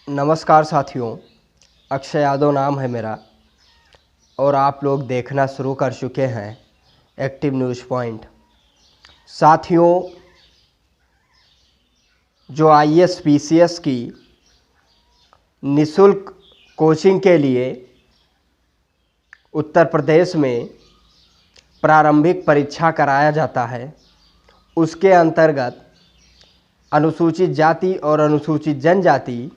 नमस्कार साथियों, अक्षय यादव नाम है मेरा और आप लोग देखना शुरू कर चुके हैं एक्टिव न्यूज़ पॉइंट। साथियों, जो आईएएस पीसीएस की निःशुल्क कोचिंग के लिए उत्तर प्रदेश में प्रारंभिक परीक्षा कराया जाता है, उसके अंतर्गत अनुसूचित जाति और अनुसूचित जनजाति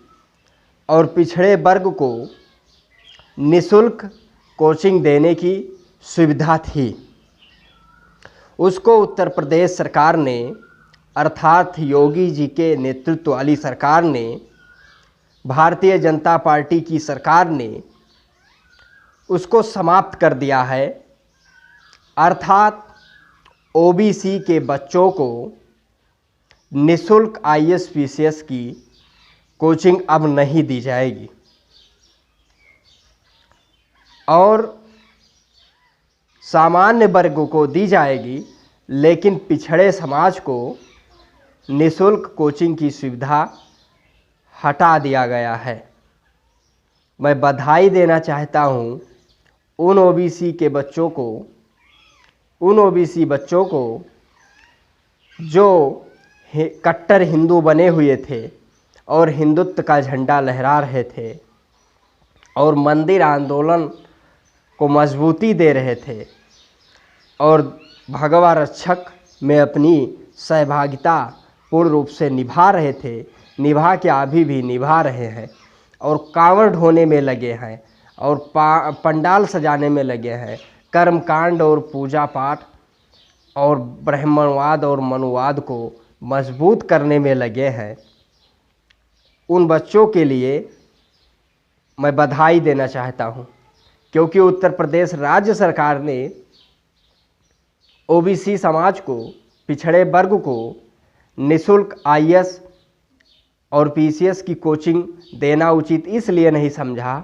और पिछड़े वर्ग को निःशुल्क कोचिंग देने की सुविधा थी। उसको उत्तर प्रदेश सरकार ने, अर्थात योगी जी के नेतृत्व वाली सरकार ने, भारतीय जनता पार्टी की सरकार ने उसको समाप्त कर दिया है। अर्थात ओबीसी के बच्चों को निःशुल्क आईएएस पीसीएस की कोचिंग अब नहीं दी जाएगी और सामान्य वर्ग को दी जाएगी, लेकिन पिछड़े समाज को निःशुल्क कोचिंग की सुविधा हटा दिया गया है। मैं बधाई देना चाहता हूं उन ओबीसी बच्चों को जो कट्टर हिंदू बने हुए थे और हिंदुत्व का झंडा लहरा रहे थे और मंदिर आंदोलन को मजबूती दे रहे थे और भगवा रक्षक में अपनी सहभागिता पूर्ण रूप से निभा रहे थे, निभा के अभी भी निभा रहे हैं और कांवड़ ढोने में लगे हैं और पंडाल सजाने में लगे हैं, कर्मकांड और पूजा पाठ और ब्राह्मणवाद और मनुवाद को मजबूत करने में लगे हैं। उन बच्चों के लिए मैं बधाई देना चाहता हूं, क्योंकि उत्तर प्रदेश राज्य सरकार ने ओबीसी समाज को, पिछड़े वर्ग को निःशुल्क आईएएस और पीसीएस की कोचिंग देना उचित इसलिए नहीं समझा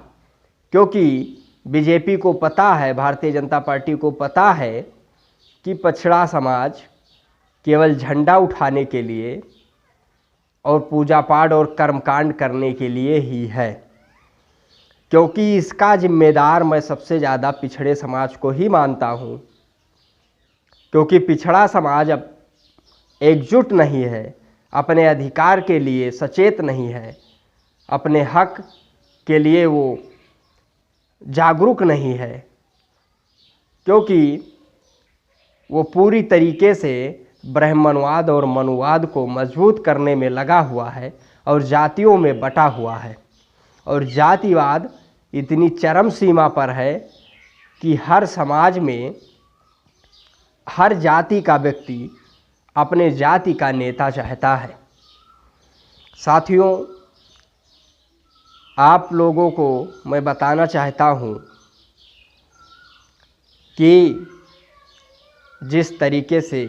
क्योंकि बीजेपी को पता है, भारतीय जनता पार्टी को पता है कि पछड़ा समाज केवल झंडा उठाने के लिए और पूजा पाठ और कर्मकांड करने के लिए ही है, क्योंकि इसका जिम्मेदार मैं सबसे ज़्यादा पिछड़े समाज को ही मानता हूँ, क्योंकि पिछड़ा समाज अब एकजुट नहीं है, अपने अधिकार के लिए सचेत नहीं है, अपने हक के लिए वो जागरूक नहीं है, क्योंकि वो पूरी तरीके से ब्राह्मणवाद और मनुवाद को मजबूत करने में लगा हुआ है और जातियों में बटा हुआ है। और जातिवाद इतनी चरम सीमा पर है कि हर समाज में हर जाति का व्यक्ति अपने जाति का नेता चाहता है। साथियों, आप लोगों को मैं बताना चाहता हूँ कि जिस तरीके से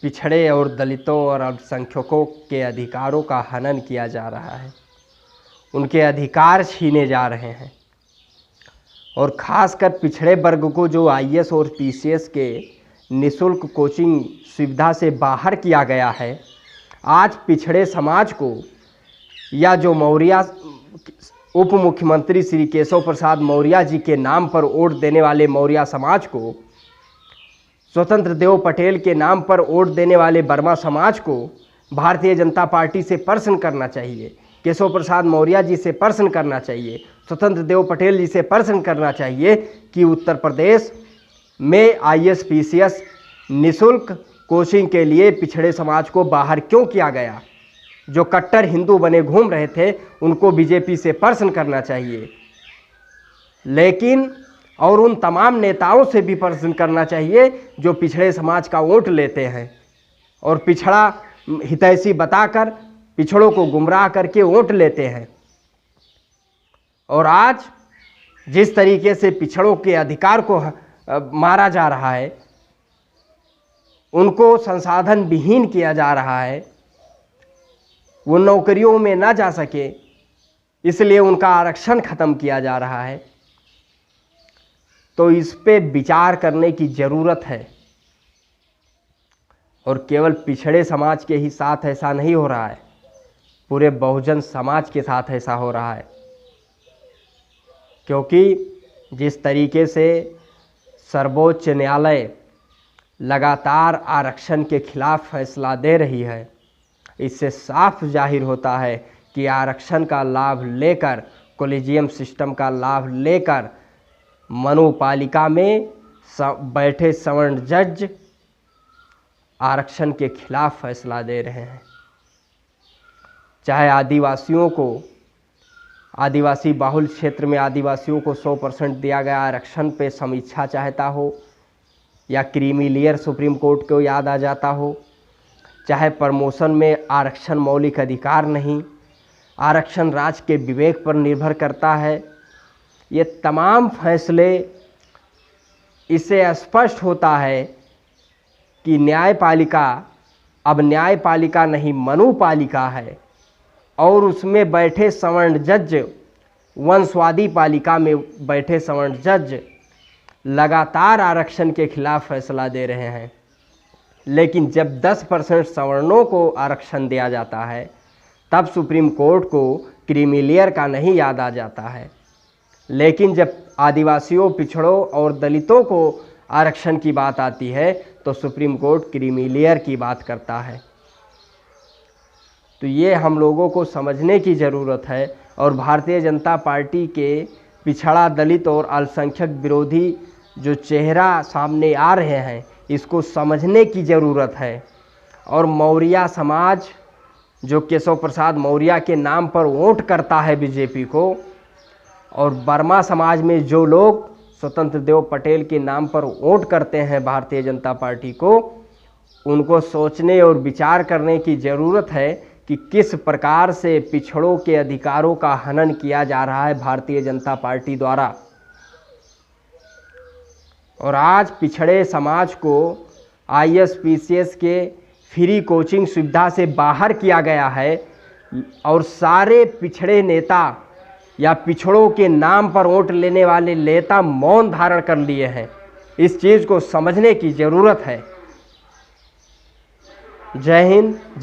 पिछड़े और दलितों और अल्पसंख्यकों के अधिकारों का हनन किया जा रहा है, उनके अधिकार छीने जा रहे हैं और ख़ासकर पिछड़े वर्ग को जो आईएएस और पीसीएस के निःशुल्क कोचिंग सुविधा से बाहर किया गया है, आज पिछड़े समाज को या जो मौर्य उप मुख्यमंत्री श्री केशव प्रसाद मौर्य जी के नाम पर वोट देने वाले मौर्य समाज को, स्वतंत्र देव पटेल के नाम पर वोट देने वाले वर्मा समाज को भारतीय जनता पार्टी से प्रश्न करना चाहिए, केशव प्रसाद मौर्य जी से प्रश्न करना चाहिए, स्वतंत्र देव पटेल जी से प्रश्न करना चाहिए कि उत्तर प्रदेश में आईएएस पीसीएस निःशुल्क कोचिंग के लिए पिछड़े समाज को बाहर क्यों किया गया। जो कट्टर हिंदू बने घूम रहे थे उनको बीजेपी से प्रश्न करना चाहिए, लेकिन और उन तमाम नेताओं से भी प्रश्न करना चाहिए जो पिछड़े समाज का वोट लेते हैं और पिछड़ा हितैषी बताकर पिछड़ों को गुमराह करके वोट लेते हैं। और आज जिस तरीके से पिछड़ों के अधिकार को मारा जा रहा है, उनको संसाधन विहीन किया जा रहा है, वो नौकरियों में ना जा सके इसलिए उनका आरक्षण खत्म किया जा रहा है। तो इस पे विचार करने की ज़रूरत है। और केवल पिछड़े समाज के ही साथ ऐसा नहीं हो रहा है, पूरे बहुजन समाज के साथ ऐसा हो रहा है। क्योंकि जिस तरीके से सर्वोच्च न्यायालय लगातार आरक्षण के खिलाफ फैसला दे रही है, इससे साफ जाहिर होता है कि आरक्षण का लाभ लेकर, कॉलेजियम सिस्टम का लाभ लेकर मनोपालिका में बैठे सवर्ण जज आरक्षण के खिलाफ फैसला दे रहे हैं। चाहे आदिवासियों को, आदिवासी बाहुल क्षेत्र में आदिवासियों को 100% दिया गया आरक्षण पे समीक्षा चाहता हो, या क्रीमी लेयर सुप्रीम कोर्ट को याद आ जाता हो, चाहे प्रमोशन में आरक्षण मौलिक अधिकार नहीं, आरक्षण राज्य के विवेक पर निर्भर करता है, ये तमाम फैसले, इससे स्पष्ट होता है कि न्यायपालिका अब न्यायपालिका नहीं मनुपालिका है, और उसमें बैठे सवर्ण जज, वंशवादी पालिका में बैठे सवर्ण जज लगातार आरक्षण के खिलाफ फैसला दे रहे हैं। लेकिन जब 10% सवर्णों को आरक्षण दिया जाता है, तब सुप्रीम कोर्ट को क्रीमी लेयर का नहीं याद आ जाता है। लेकिन जब आदिवासियों, पिछड़ों और दलितों को आरक्षण की बात आती है, तो सुप्रीम कोर्ट क्रीमी लेयर की बात करता है। तो ये हम लोगों को समझने की ज़रूरत है, और भारतीय जनता पार्टी के पिछड़ा, दलित और अल्पसंख्यक विरोधी जो चेहरा सामने आ रहे हैं, इसको समझने की ज़रूरत है। और मौर्य समाज, जो केशव प्रसाद मौर्य के नाम पर वोट करता है बीजेपी को, और वर्मा समाज में जो लोग स्वतंत्र देव पटेल के नाम पर वोट करते हैं भारतीय जनता पार्टी को, उनको सोचने और विचार करने की ज़रूरत है कि किस प्रकार से पिछड़ों के अधिकारों का हनन किया जा रहा है भारतीय जनता पार्टी द्वारा। और आज पिछड़े समाज को IAS PCS के फ्री कोचिंग सुविधा से बाहर किया गया है, और सारे पिछड़े नेता या पिछड़ों के नाम पर वोट लेने वाले नेता मौन धारण कर लिए हैं। इस चीज़ को समझने की ज़रूरत है। जय हिंद, जय